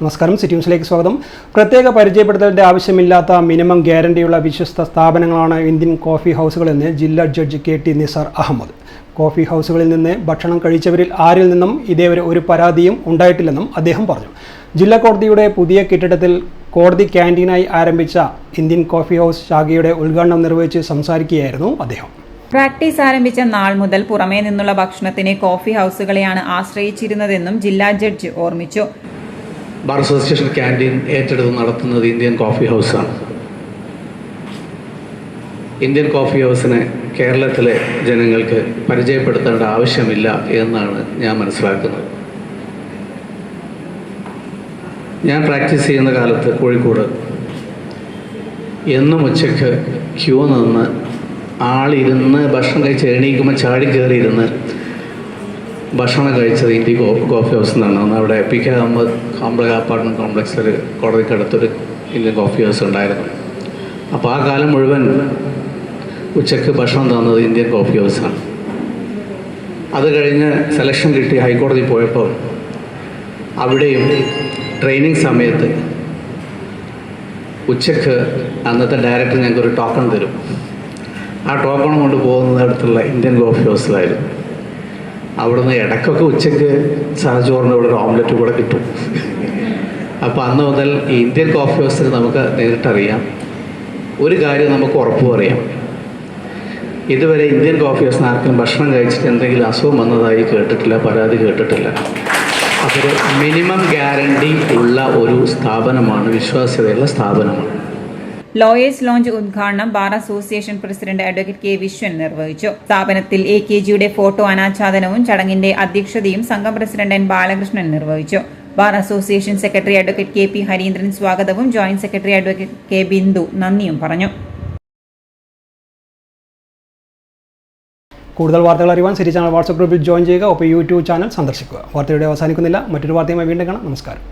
നമസ്കാരം, സിറ്റി ന്യൂസിലേക്ക് സ്വാഗതം. പ്രത്യേക പരിചയപ്പെടുത്തലിന്റെ ആവശ്യമില്ലാത്ത മിനിമം ഗ്യാരണ്ടിയുള്ള വിശ്വസ്ത സ്ഥാപനങ്ങളാണ് ഇന്ത്യൻ കോഫി ഹൗസുകളെന്ന് ജില്ലാ judge KT Nisar Ahmed. Coffee ഹൗസുകളിൽ നിന്ന് ഭക്ഷണം കഴിച്ചവരിൽ ആരിൽ നിന്നും ഇതേവരെ ഒരു പരാതിയും ഉണ്ടായിട്ടില്ലെന്നും അദ്ദേഹം പറഞ്ഞു. ജില്ലാ കോടതിയുടെ പുതിയ കെട്ടിടത്തിൽ കോടതി ക്യാൻറ്റീനായി ആരംഭിച്ച ഇന്ത്യൻ കോഫി ഹൗസ് ശാഖയുടെ ഉദ്ഘാടനം നിർവഹിച്ച് സംസാരിക്കുകയായിരുന്നു അദ്ദേഹം. പ്രാക്ടീസ് ആരംഭിച്ച നാൾ മുതൽ പുറമേ നിന്നുള്ള ഭക്ഷണത്തിന് കോഫി ഹൗസുകളെയാണ് ആശ്രയിച്ചിരുന്നതെന്നും ജില്ലാ ജഡ്ജ് ഓർമ്മിച്ചു. ബാർ അസോസിയേഷൻ ക്യാൻറ്റീൻ ഏറ്റെടുത്ത് നടത്തുന്നത് ഇന്ത്യൻ കോഫി ഹൗസാണ്. ഇന്ത്യൻ കോഫി ഹൗസിനെ കേരളത്തിലെ ജനങ്ങൾക്ക് പരിചയപ്പെടുത്തേണ്ട ആവശ്യമില്ല എന്നാണ് ഞാൻ മനസ്സിലാക്കുന്നത്. ഞാൻ പ്രാക്ടീസ് ചെയ്യുന്ന കാലത്ത് കോഴിക്കോട് എന്നും ഉച്ചയ്ക്ക് ക്യൂ നിന്ന് ആളിരുന്ന് ഭക്ഷണം കഴിച്ച് എണീക്കുമ്പോൾ ചാടി കയറിയിരുന്ന് ഭക്ഷണം കഴിച്ചത് ഇന്ത്യൻ കോഫി ഹൗസിൽ നിന്നാണ്. അന്ന് അവിടെ PK അഹമ്മദ് അപ്പാർട്ട്മെൻറ്റ് കോംപ്ലക്സിൽ കോടതിക്കടുത്തൊരു ഇന്ത്യൻ കോഫി ഹൗസ് ഉണ്ടായിരുന്നു. അപ്പോൾ ആ കാലം മുഴുവൻ ഉച്ചയ്ക്ക് ഭക്ഷണം തന്നത് ഇന്ത്യൻ കോഫി ഹൗസാണ്. അത് കഴിഞ്ഞ് സെലക്ഷൻ കിട്ടി ഹൈക്കോടതി പോയപ്പോൾ അവിടെയും ട്രെയിനിങ് സമയത്ത് ഉച്ചയ്ക്ക് അന്നത്തെ ഡയറക്ടർ ഞങ്ങൾക്കൊരു ടോക്കൺ തരും. ആ ടോക്കൺ കൊണ്ട് പോകുന്നിടത്തുള്ള ഇന്ത്യൻ കോഫി ഹൗസിലായിരുന്നു. അവിടുന്ന് ഇടയ്ക്കൊക്കെ ഉച്ചയ്ക്ക് സഹചോറിന് ഇവിടെ ഒരു ഓംലെറ്റ് കൂടെ കിട്ടും. അപ്പോൾ അന്ന് മുതൽ ഈ ഇന്ത്യൻ കോഫി ഹൗസിന് നമുക്ക് നേരിട്ടറിയാം. ഒരു കാര്യം നമുക്ക് ഉറപ്പ് പറയാം, ഇതുവരെ ഇന്ത്യൻ കോഫി ഹൗസിന് ആർക്കും ഭക്ഷണം കഴിച്ചിട്ട് എന്തെങ്കിലും അസുഖം വന്നതായി കേട്ടിട്ടില്ല, പരാതി കേട്ടിട്ടില്ല. അതൊരു മിനിമം ഗ്യാരണ്ടി ഉള്ള ഒരു സ്ഥാപനമാണ്, വിശ്വാസ്യതയുള്ള സ്ഥാപനമാണ്. ലോയേഴ്സ് ലോഞ്ച് ഉദ്ഘാടനം bar association president advocate K. Viswan നിർവഹിച്ചു. സ്ഥാപനത്തിൽ AKGയുടെ ഫോട്ടോ അനാച്ഛാദനവും ചടങ്ങിന്റെ അധ്യക്ഷതയും സംഘം പ്രസിഡന്റ് N. ബാലകൃഷ്ണൻ നിർവഹിച്ചു. Bar association secretary advocate KP Harindran സ്വാഗതവും joint secretary advocate K. Bindu നന്ദിയും പറഞ്ഞു. കൂടുതൽ വാർത്തകൾ അറിയാൻ സിറ്റി ചാനൽ വാട്സ്ആപ്പ് ഗ്രൂപ്പിൽ ജോയിൻ ചെയ്യുക. ഒപ്പം YouTube ചാനൽ സന്ദർശിക്കുക. വാർത്തയുടെ അവസാനിക്കുന്നില്ല. മറ്റൊരു വാർത്തയുമായി വീണ്ടും കാണാം. നമസ്കാരം.